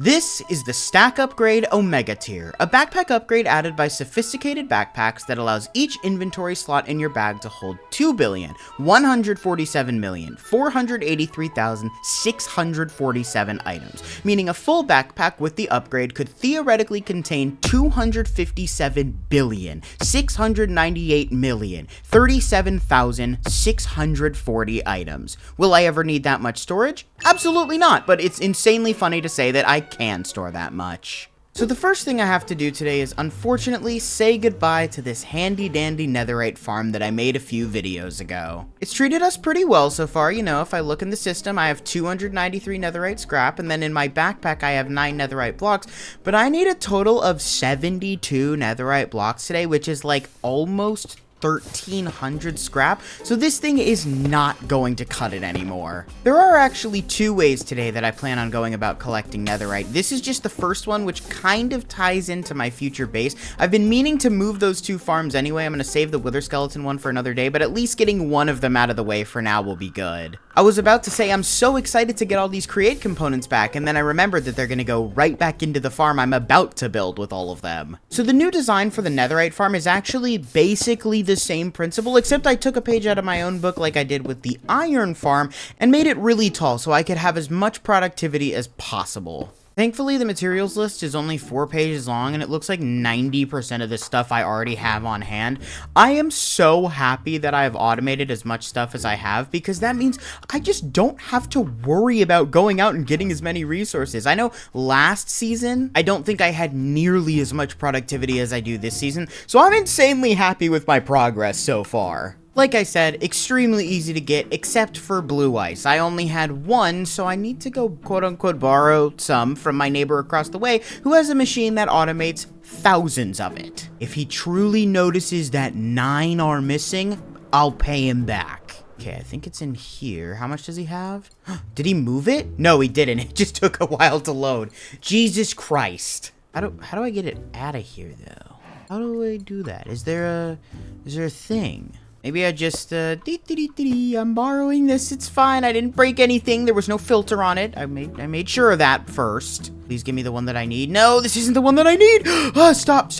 This is the Stack Upgrade Omega Tier, a backpack upgrade added by Sophisticated Backpacks that allows each inventory slot in your bag to hold 2,147,483,647 items, meaning a full backpack with the upgrade could theoretically contain 257,698,037,640 items. Will I ever need that much storage? Absolutely not, but it's insanely funny to say that I can store that much. So the first thing I have to do today is unfortunately say goodbye to this handy dandy netherite farm that I made a few videos ago. It's treated us pretty well so far. You know, if I look in the system, I have 293 netherite scrap, and then in my backpack I have 9 netherite blocks, but I need a total of 72 netherite blocks today, which is like almost 1,300 scrap, so this thing is not going to cut it anymore. There are actually 2 ways today that I plan on going about collecting netherite. This is just the first one, which kind of ties into my future base. I've been meaning to move those 2 farms anyway. I'm going to save the wither skeleton one for another day, but at least getting one of them out of the way for now will be good. I was about to say I'm so excited to get all these create components back, and then I remembered that they're going to go right back into the farm I'm about to build with all of them. So the new design for the netherite farm is actually basically the same principle, except I took a page out of my own book like I did with the iron farm and made it really tall so I could have as much productivity as possible. Thankfully, the materials list is only 4 pages long, and it looks like 90% of the stuff I already have on hand. I am so happy that I've automated as much stuff as I have, because that means I just don't have to worry about going out and getting as many resources. I know last season, I don't think I had nearly as much productivity as I do this season, so I'm insanely happy with my progress so far. Like I said, extremely easy to get, except for blue ice. I only had 1, so I need to go quote-unquote borrow some from my neighbor across the way, who has a machine that automates thousands of it. If he truly notices that 9 are missing, I'll pay him back. Okay, I think it's in here. How much does he have? Did he move it? No, he didn't. It just took a while to load. Jesus Christ. How do I get it out of here, though? How do I do that? Is there a thing? Maybe I just, I'm borrowing this, it's fine, I didn't break anything, there was no filter on it, I made sure of that first. Please give me the one that I need. No, this isn't the one that I need! Stop.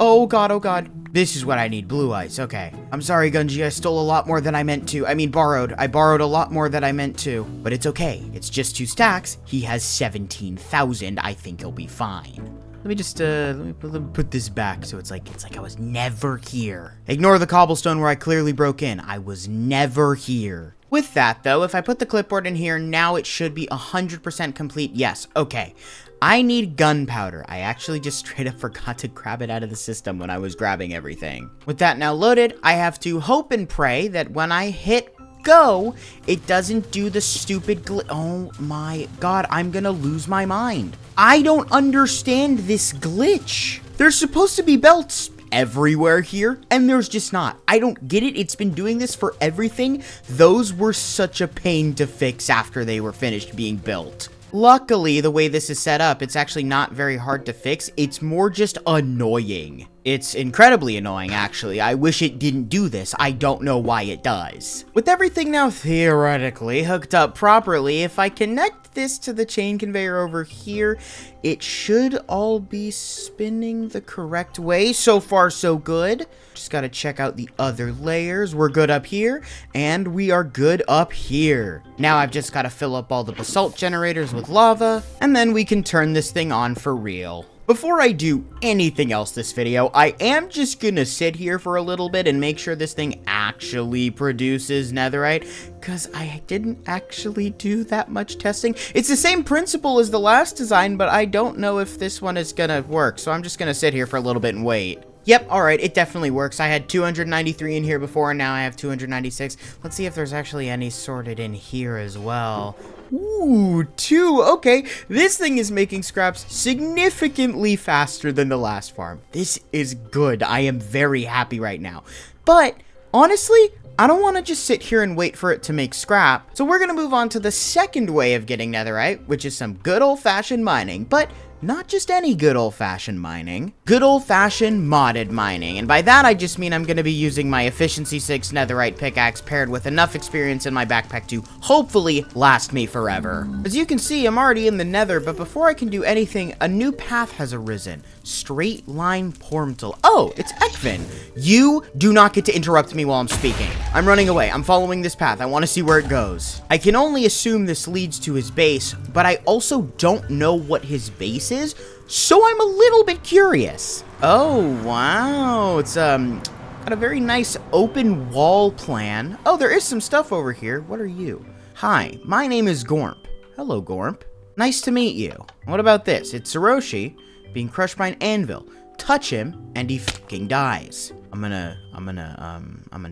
Oh god. This is what I need, blue ice, okay. I'm sorry, Gunji, I stole a lot more than I meant to. I borrowed a lot more than I meant to. But it's okay, it's just 2 stacks, he has 17,000, I think he'll be fine. Let me just, let me put this back so it's like I was never here. Ignore the cobblestone where I clearly broke in. I was never here. With that, though, if I put the clipboard in here, now it should be 100% complete. Yes, okay. I need gunpowder. I actually just straight up forgot to grab it out of the system when I was grabbing everything. With that now loaded, I have to hope and pray that when I hit go, it doesn't do the stupid oh my god, I'm gonna lose my mind. I don't understand this glitch. There's supposed to be belts everywhere here, and there's just not. I don't get it. It's been doing this for everything. Those were such a pain to fix after they were finished being built. Luckily, the way this is set up, it's actually not very hard to fix. It's more just annoying. It's incredibly annoying, actually. I wish it didn't do this. I don't know why it does. With everything now theoretically hooked up properly, if I connect this to the chain conveyor over here, it should all be spinning the correct way. So far, so good. Just gotta check out the other layers. We're good up here, and we are good up here. Now I've just gotta fill up all the basalt generators with lava, and then we can turn this thing on for real. Before I do anything else this video, I am just gonna sit here for a little bit and make sure this thing actually produces netherite, because I didn't actually do that much testing. It's the same principle as the last design, but I don't know if this one is gonna work, so I'm just gonna sit here for a little bit and wait. Yep, alright, it definitely works. I had 293 in here before, and now I have 296. Let's see if there's actually any sorted in here as well. Ooh, 2. Okay, this thing is making scraps significantly faster than the last farm. This is good. I am very happy right now. But, honestly, I don't want to just sit here and wait for it to make scrap. So we're going to move on to the second way of getting netherite, which is some good old-fashioned mining. But not just any good old-fashioned mining, good old-fashioned modded mining. And by that, I just mean I'm going to be using my Efficiency 6 netherite pickaxe paired with enough experience in my backpack to hopefully last me forever. As you can see, I'm already in the nether, but before I can do anything, a new path has arisen. Straight line portal. Oh, it's Ekvin. You do not get to interrupt me while I'm speaking. I'm running away. I'm following this path. I want to see where it goes. I can only assume this leads to his base, but I also don't know what his base is, so I'm a little bit curious. Oh, wow. It's, got a very nice open wall plan. Oh, there is some stuff over here. What are you? Hi, my name is Gormp. Hello, Gormp. Nice to meet you. What about this? It's Saroshi being crushed by an anvil. Touch him, and he fucking dies. I'm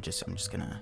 just gonna...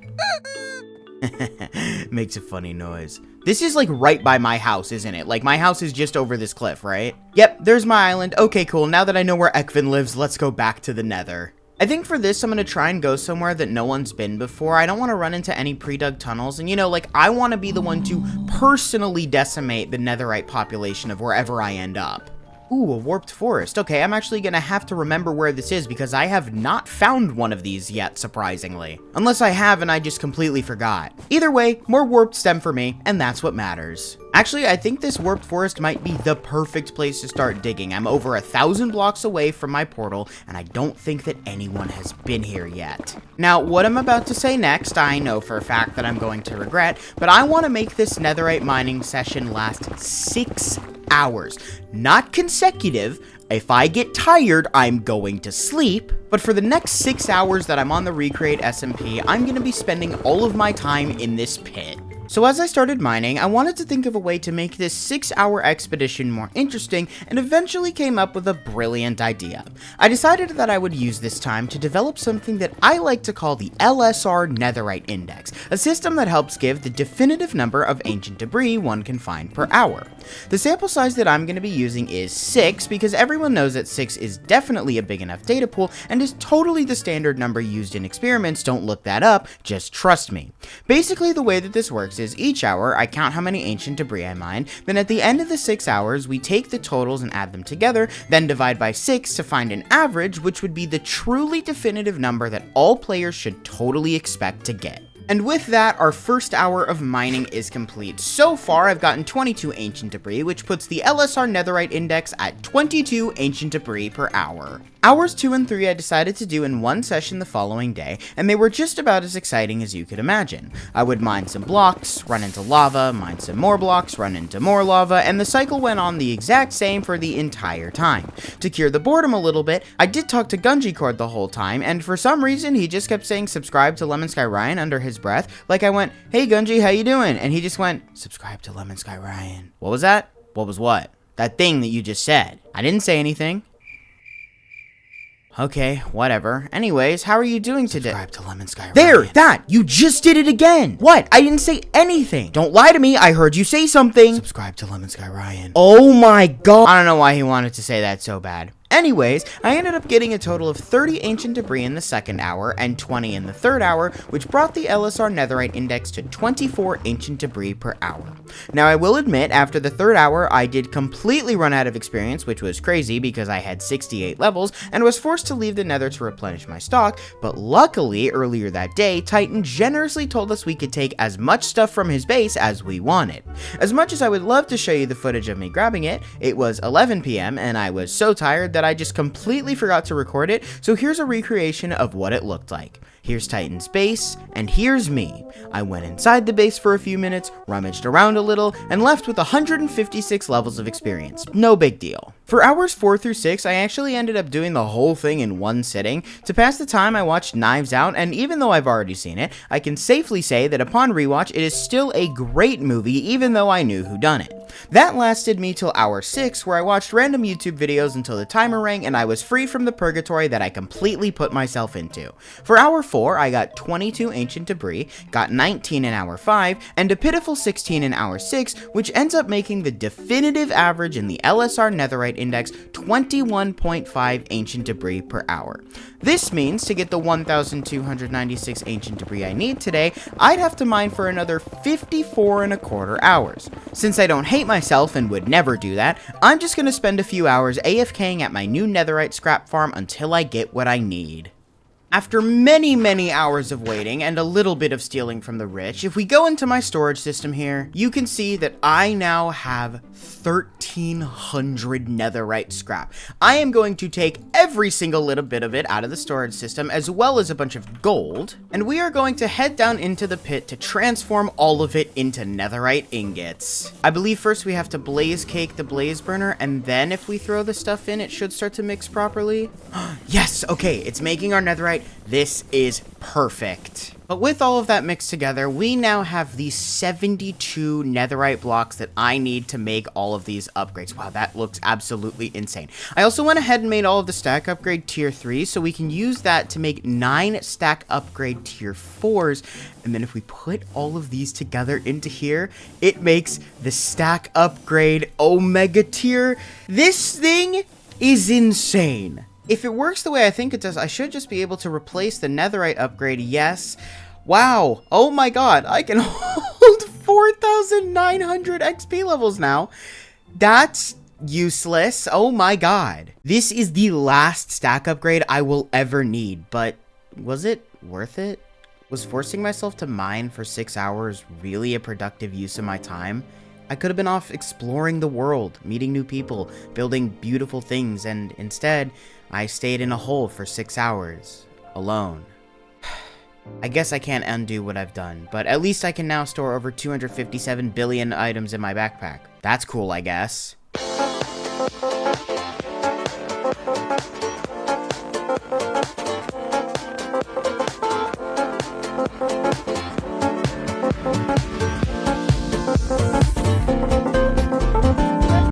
Makes a funny noise. This is like right by my house, isn't it? Like my house is just over this cliff, right? Yep, there's my island. Okay, cool. Now that I know where Ekvin lives, let's go back to the nether. I think for this, I'm going to try and go somewhere that no one's been before. I don't want to run into any pre-dug tunnels. And, you know, like, I want to be the one to personally decimate the netherite population of wherever I end up. Ooh, a warped forest. Okay, I'm actually gonna have to remember where this is because I have not found one of these yet, surprisingly. Unless I have and I just completely forgot. Either way, more warped stem for me, and that's what matters. Actually, I think this warped forest might be the perfect place to start digging. I'm over 1,000 blocks away from my portal, and I don't think that anyone has been here yet. Now, what I'm about to say next, I know for a fact that I'm going to regret, but I want to make this netherite mining session last 6 hours. Not consecutive. If I get tired, I'm going to sleep. But for the next 6 hours that I'm on the Recreate SMP, I'm going to be spending all of my time in this pit. So as I started mining, I wanted to think of a way to make this 6-hour expedition more interesting, and eventually came up with a brilliant idea. I decided that I would use this time to develop something that I like to call the LSR Netherite Index, a system that helps give the definitive number of ancient debris one can find per hour. The sample size that I'm going to be using is 6, because everyone knows that 6 is definitely a big enough data pool, and is totally the standard number used in experiments. Don't look that up, just trust me. Basically, the way that this works is each hour, I count how many ancient debris I mine, then at the end of the 6 hours, we take the totals and add them together, then divide by 6 to find an average, which would be the truly definitive number that all players should totally expect to get. And with that, our first hour of mining is complete. So far, I've gotten 22 ancient debris, which puts the LSR Netherite Index at 22 ancient debris per hour. Hours 2 and 3 I decided to do in one session the following day, and they were just about as exciting as you could imagine. I would mine some blocks, run into lava, mine some more blocks, run into more lava, and the cycle went on the exact same for the entire time. To cure the boredom a little bit, I did talk to Gunji Cord the whole time, and for some reason he just kept saying subscribe to Lemon Sky Ryan under his breath, like I went, hey Gunji, how you doing? And he just went, subscribe to Lemon Sky Ryan. What was that? What was what? That thing that you just said. I didn't say anything. Okay, whatever. Anyways, how are you doing today? Subscribe to Lemon Sky Ryan. There! That! You just did it again! What? I didn't say anything! Don't lie to me, I heard you say something! Subscribe to Lemon Sky Ryan. Oh my god! I don't know why he wanted to say that so bad. Anyways, I ended up getting a total of 30 ancient debris in the second hour and 20 in the third hour, which brought the LSR Netherite Index to 24 ancient debris per hour. Now, I will admit, after the third hour, I did completely run out of experience, which was crazy because I had 68 levels and was forced to leave the nether to replenish my stock, but luckily, earlier that day, Titan generously told us we could take as much stuff from his base as we wanted. As much as I would love to show you the footage of me grabbing it, it was 11 PM and I was so tired that I just completely forgot to record it, so here's a recreation of what it looked like. Here's Titan's base, and here's me. I went inside the base for a few minutes, rummaged around a little, and left with 156 levels of experience. No big deal. For hours 4 through 6, I actually ended up doing the whole thing in one sitting. To pass the time, I watched Knives Out, and even though I've already seen it, I can safely say that upon rewatch, it is still a great movie, even though I knew who done it. That lasted me till hour 6, where I watched random YouTube videos until the timer rang and I was free from the purgatory that I completely put myself into. For hour 4, 4, I got 22 ancient debris, got 19 in hour 5, and a pitiful 16 in hour 6, which ends up making the definitive average in the LSR Netherite Index 21.5 ancient debris per hour. This means to get the 1,296 ancient debris I need today, I'd have to mine for another 54.25 hours. Since I don't hate myself and would never do that, I'm just gonna spend a few hours AFKing at my new netherite scrap farm until I get what I need. After many hours of waiting and a little bit of stealing from the rich, if we go into my storage system here, you can see that I now have 1,300 netherite scrap. I am going to take every single little bit of it out of the storage system, as well as a bunch of gold, and we are going to head down into the pit to transform all of it into netherite ingots. I believe first we have to blaze cake the blaze burner, and then if we throw the stuff in, it should start to mix properly. Yes, okay, it's making our netherite. This is perfect. But with all of that mixed together, we now have these 72 netherite blocks that I need to make all of these upgrades. Wow, that looks absolutely insane. I also went ahead and made all of the stack upgrade tier 3, so we can use that to make 9 stack upgrade tier 4s. And then if we put all of these together into here, it makes the stack upgrade omega tier. This thing is insane. If it works the way I think it does, I should just be able to replace the netherite upgrade, yes. Wow, oh my god, I can hold 4,900 XP levels now. That's useless, oh my god. This is the last stack upgrade I will ever need, but was it worth it? Was forcing myself to mine for 6 hours really a productive use of my time? I could have been off exploring the world, meeting new people, building beautiful things, and instead, I stayed in a hole for 6 hours, alone. I guess I can't undo what I've done, but at least I can now store over 257 billion items in my backpack. That's cool, I guess.